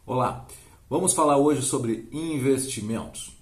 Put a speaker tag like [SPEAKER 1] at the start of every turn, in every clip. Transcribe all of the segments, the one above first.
[SPEAKER 1] Olá, vamos falar hoje sobre investimentos.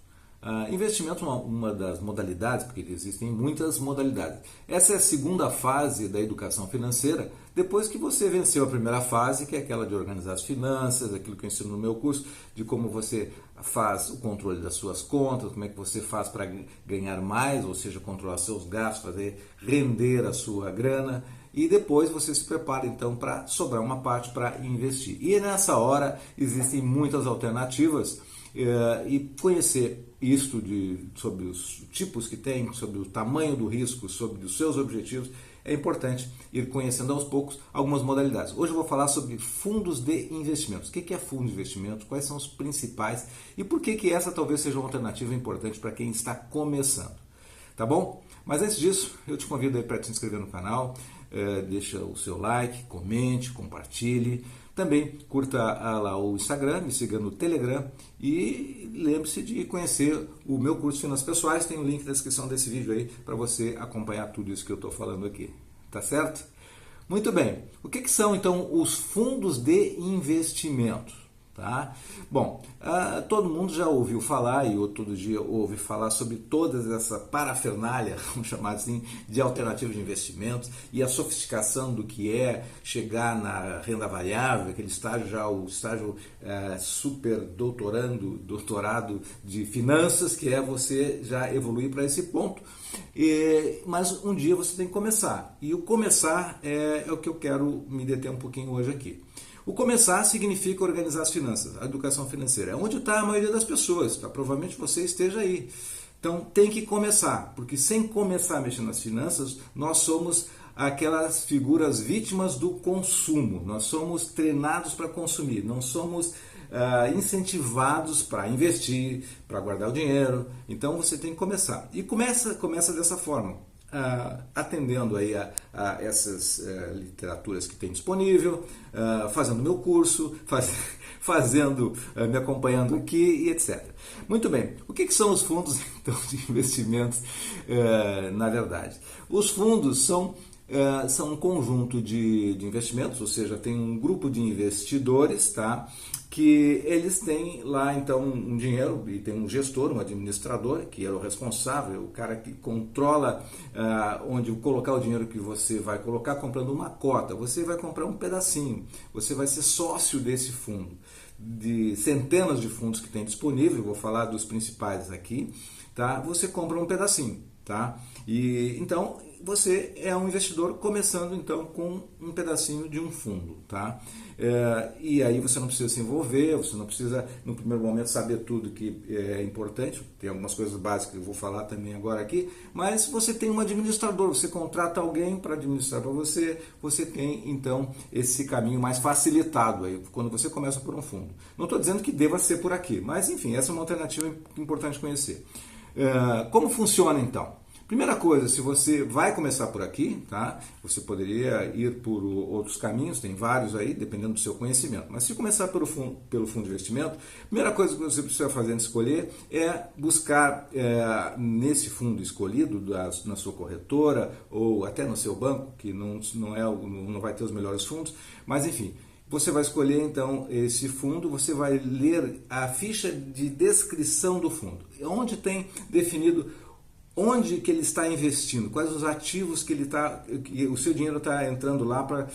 [SPEAKER 1] Investimento é uma das modalidades, porque existem muitas modalidades. Essa é a segunda fase da educação financeira, depois que você venceu a primeira fase, que é aquela de organizar as finanças, aquilo que eu ensino no meu curso, de como você faz o controle das suas contas, como é que você faz para ganhar mais, ou seja, controlar seus gastos, fazer render a sua grana. E depois você se prepara então para sobrar uma parte para investir. E nessa hora existem muitas alternativas e conhecer isto sobre os tipos que tem, sobre o tamanho do risco, sobre os seus objetivos, é importante ir conhecendo aos poucos algumas modalidades. Hoje eu vou falar sobre fundos de investimentos. O que é fundo de investimento? Quais são os principais? E por que essa talvez seja uma alternativa importante para quem está começando? Tá bom? Mas antes disso, eu te convido aí para te inscrever no canal, deixa o seu like, comente, compartilhe. Também curta lá o Instagram, me siga no Telegram e lembre-se de conhecer o meu curso de Finanças Pessoais. Tem o link na descrição desse vídeo aí para você acompanhar tudo isso que eu estou falando aqui. Tá certo? Muito bem. O que são então os fundos de investimento? Tá? Bom, todo mundo já ouviu falar e todo dia ouve falar sobre toda essa parafernália, vamos chamar assim, de alternativas de investimentos e a sofisticação do que é chegar na renda variável, aquele estágio já, o estágio super doutorado de finanças, que é você já evoluir para esse ponto. Mas um dia você tem que começar, e o começar é o que eu quero me deter um pouquinho hoje aqui. O começar significa organizar as finanças, a educação financeira. É onde está a maioria das pessoas, tá? Provavelmente você esteja aí. Então tem que começar, porque sem começar a mexer nas finanças, nós somos aquelas figuras vítimas do consumo. Nós somos treinados para consumir, não somos incentivados para investir, para guardar o dinheiro. Então você tem que começar. E começa dessa forma. Atendendo aí a essas literaturas que tem disponível, fazendo meu curso, me acompanhando aqui e etc. Muito bem, o que são os fundos então, de investimentos na verdade? Os fundos são um conjunto de investimentos, ou seja, tem um grupo de investidores, tá? Que eles têm lá então um dinheiro e tem um gestor, um administrador, que é o responsável, o cara que controla onde colocar o dinheiro que você vai colocar, comprando uma cota. Você vai comprar um pedacinho, você vai ser sócio desse fundo, de centenas de fundos que tem disponível, vou falar dos principais aqui, tá? Você compra um pedacinho, tá? E então você é um investidor começando então com um pedacinho de um fundo, tá? E aí você não precisa se envolver, você não precisa no primeiro momento saber tudo que é importante, tem algumas coisas básicas que eu vou falar também agora aqui, mas você tem um administrador, você contrata alguém para administrar para você, você tem então esse caminho mais facilitado aí, quando você começa por um fundo. Não estou dizendo que deva ser por aqui, mas enfim, essa é uma alternativa importante conhecer. Como funciona então? Primeira coisa, se você vai começar por aqui, tá? Você poderia ir por outros caminhos, tem vários aí, dependendo do seu conhecimento. Mas se começar pelo fundo de investimento, a primeira coisa que você precisa fazer antes de escolher é buscar nesse fundo escolhido, na sua corretora ou até no seu banco, que não vai ter os melhores fundos, mas enfim. Você vai escolher então esse fundo, você vai ler a ficha de descrição do fundo, onde tem definido onde que ele está investindo, quais os ativos que o seu dinheiro está entrando lá para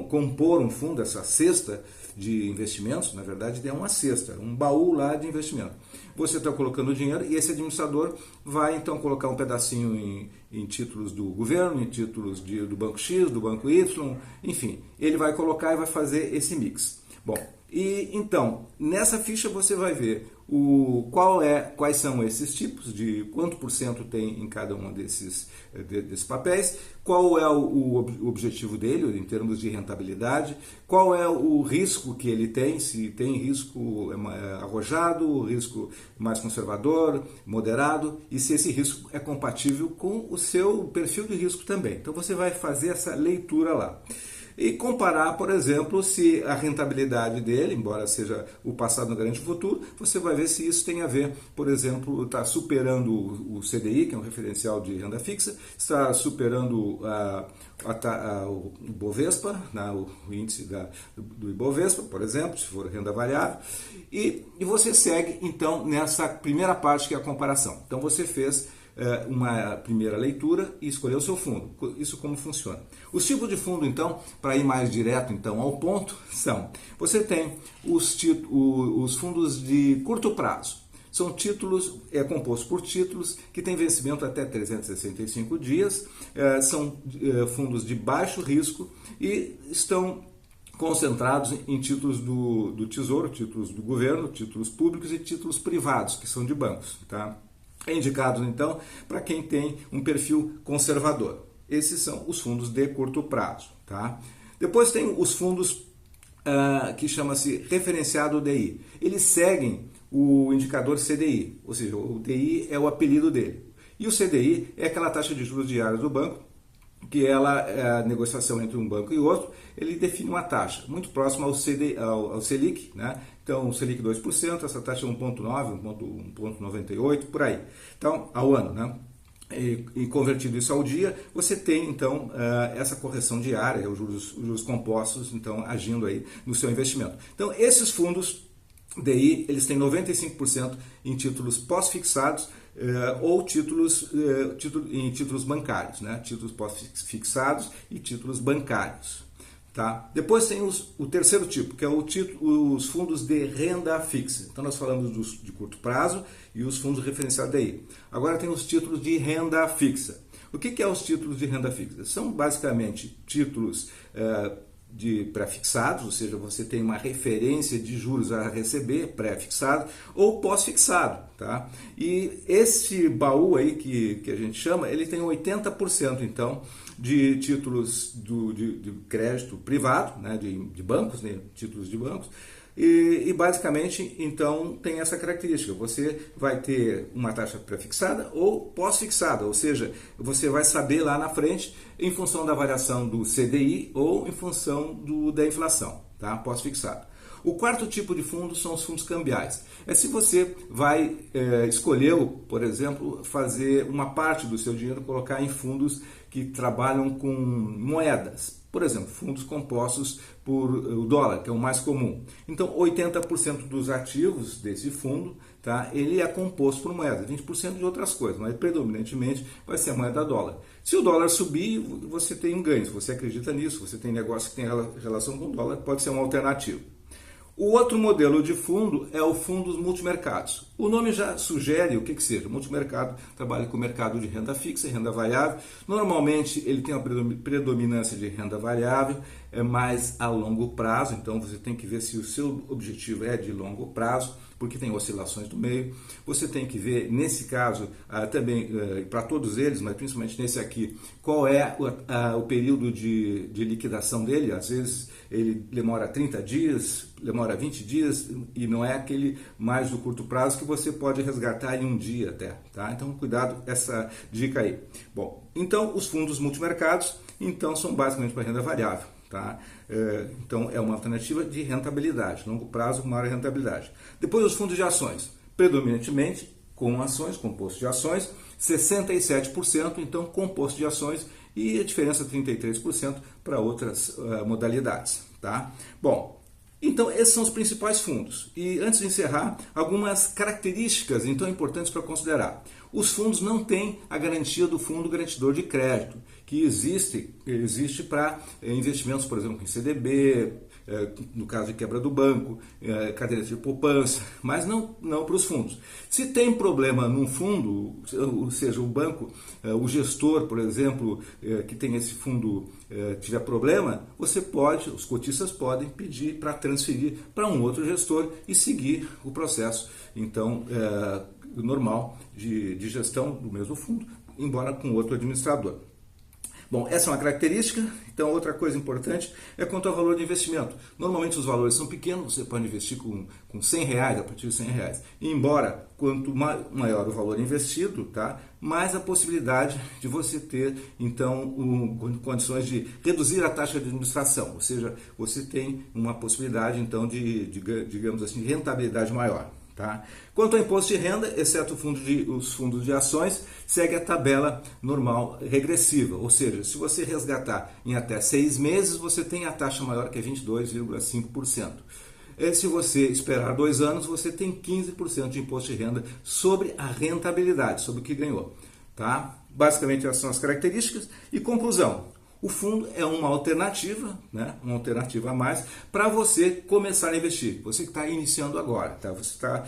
[SPEAKER 1] compor um fundo, essa cesta de investimentos, na verdade é uma cesta, um baú lá de investimento. Você está colocando o dinheiro e esse administrador vai então colocar um pedacinho em títulos do governo, em títulos do banco X, do banco Y, enfim, ele vai colocar e vai fazer esse mix. Bom, e então, nessa ficha você vai ver quais são esses tipos, de quanto por cento tem em cada um desses papéis, qual é o objetivo dele em termos de rentabilidade, qual é o risco que ele tem, se tem risco arrojado, risco mais conservador, moderado, e se esse risco é compatível com o seu perfil de risco também. Então você vai fazer essa leitura lá. e comparar, por exemplo, se a rentabilidade dele, embora seja o passado não garante o futuro, você vai ver se isso tem a ver, por exemplo, está superando o CDI, que é um referencial de renda fixa, está superando o Ibovespa, né, o índice do Ibovespa, por exemplo, se for renda variável, e você segue, então, nessa primeira parte que é a comparação. Então, você fez uma primeira leitura e escolheu o seu fundo. Isso como funciona. Os tipos de fundo, então, para ir mais direto então ao ponto, são: você tem os fundos de curto prazo. São títulos, é composto por títulos que têm vencimento até 365 dias, são fundos de baixo risco e estão concentrados em títulos do Tesouro, títulos do governo, títulos públicos e títulos privados, que são de bancos, tá? É indicado, então, para quem tem um perfil conservador. Esses são os fundos de curto prazo. Tá? Depois tem os fundos que chama-se referenciado DI. Eles seguem o indicador CDI, ou seja, o DI é o apelido dele. E o CDI é aquela taxa de juros diária do banco, que ela, a negociação entre um banco e outro, ele define uma taxa muito próxima ao Selic, né? Então, o Selic 2%, essa taxa é 1,9, 1,98, por aí. Então, ao ano, né? E convertido isso ao dia, você tem, então, essa correção diária, os juros compostos, então, agindo aí no seu investimento. Então, esses fundos DI, eles têm 95% em títulos pós-fixados, ou em títulos bancários, né? Títulos pós-fixados e títulos bancários. Tá? Depois tem o terceiro tipo, que é os fundos de renda fixa. Então nós falamos de curto prazo e os fundos referenciados DI. Agora tem os títulos de renda fixa. O que é os títulos de renda fixa? São basicamente títulos pré-fixados, ou seja, você tem uma referência de juros a receber pré-fixado ou pós-fixado, tá? E esse baú aí que a gente chama, ele tem 80% então de títulos de crédito privado, né, de bancos, né, títulos de bancos. E basicamente, então, tem essa característica. Você vai ter uma taxa pré-fixada ou pós-fixada, ou seja, você vai saber lá na frente em função da variação do CDI ou em função da inflação, tá? Pós-fixado. O quarto tipo de fundo são os fundos cambiais. É se você vai escolher, por exemplo, fazer uma parte do seu dinheiro, colocar em fundos que trabalham com moedas. Por exemplo, fundos compostos por o dólar, que é o mais comum. Então, 80% dos ativos desse fundo, tá, ele é composto por moeda, 20% de outras coisas, mas predominantemente vai ser a moeda dólar. Se o dólar subir, você tem um ganho. Se você acredita nisso, você tem negócio que tem relação com o dólar, pode ser uma alternativa. O outro modelo de fundo é o fundos multimercados. O nome já sugere o que seja. O multimercado trabalha com o mercado de renda fixa e renda variável. Normalmente ele tem uma predominância de renda variável, é mais a longo prazo. Então você tem que ver se o seu objetivo é de longo prazo, porque tem oscilações do meio. Você tem que ver, nesse caso, também para todos eles, mas principalmente nesse aqui, qual é o período de liquidação dele. Às vezes ele demora 30 dias, demora 20 dias e não é aquele mais do curto prazo que você pode resgatar em um dia até, tá? Então cuidado essa dica aí. Bom, então os fundos multimercados então são basicamente para renda variável, tá? Então é uma alternativa de rentabilidade, longo prazo com maior rentabilidade. Depois os fundos de ações, predominantemente com ações, composto de ações, 67% então composto de ações e a diferença 33% para outras modalidades, tá? Bom, então esses são os principais fundos. E antes de encerrar, algumas características então importantes para considerar. Os fundos não têm a garantia do fundo garantidor de crédito, que existe para investimentos, por exemplo, em CDB, no caso de quebra do banco, cadeiras de poupança, mas não para os fundos. Se tem problema num fundo, ou seja, o banco, o gestor, por exemplo, que tem esse fundo tiver problema, os cotistas podem pedir para transferir para um outro gestor e seguir o processo, então, normal de gestão do mesmo fundo, embora com outro administrador. Bom, essa é uma característica. Então, outra coisa importante é quanto ao valor de investimento. Normalmente os valores são pequenos, você pode investir com R$100, a partir de R$100. E embora quanto maior o valor investido, tá, mais a possibilidade de você ter, então, condições de reduzir a taxa de administração. Ou seja, você tem uma possibilidade, então, digamos assim, de rentabilidade maior. Tá? Quanto ao imposto de renda, exceto os fundos de ações, segue a tabela normal regressiva, ou seja, se você resgatar em até 6 meses, você tem a taxa maior que é 22,5%. Se você esperar 2 anos, você tem 15% de imposto de renda sobre a rentabilidade, sobre o que ganhou. Tá? Basicamente essas são as características. E conclusão. O fundo é uma alternativa, né? Uma alternativa a mais para você começar a investir. Você que está iniciando agora, tá? Você está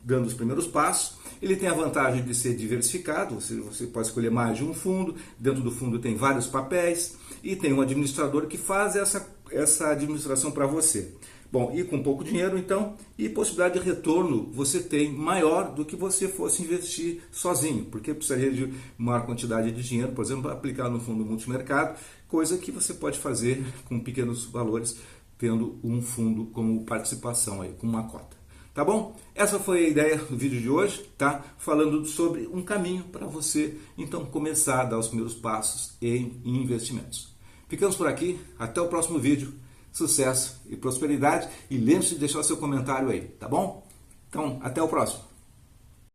[SPEAKER 1] dando os primeiros passos. Ele tem a vantagem de ser diversificado, você pode escolher mais de um fundo. Dentro do fundo tem vários papéis e tem um administrador que faz essa administração para você. Bom, e com pouco dinheiro, então, e possibilidade de retorno você tem maior do que você fosse investir sozinho, porque precisaria de maior quantidade de dinheiro, por exemplo, para aplicar no fundo multimercado, coisa que você pode fazer com pequenos valores, tendo um fundo como participação, aí, com uma cota. Tá bom? Essa foi a ideia do vídeo de hoje, tá? Falando sobre um caminho para você, então, começar a dar os primeiros passos em investimentos. Ficamos por aqui, até o próximo vídeo. Sucesso e prosperidade, e lembre-se de deixar o seu comentário aí, tá bom? Então, até o próximo.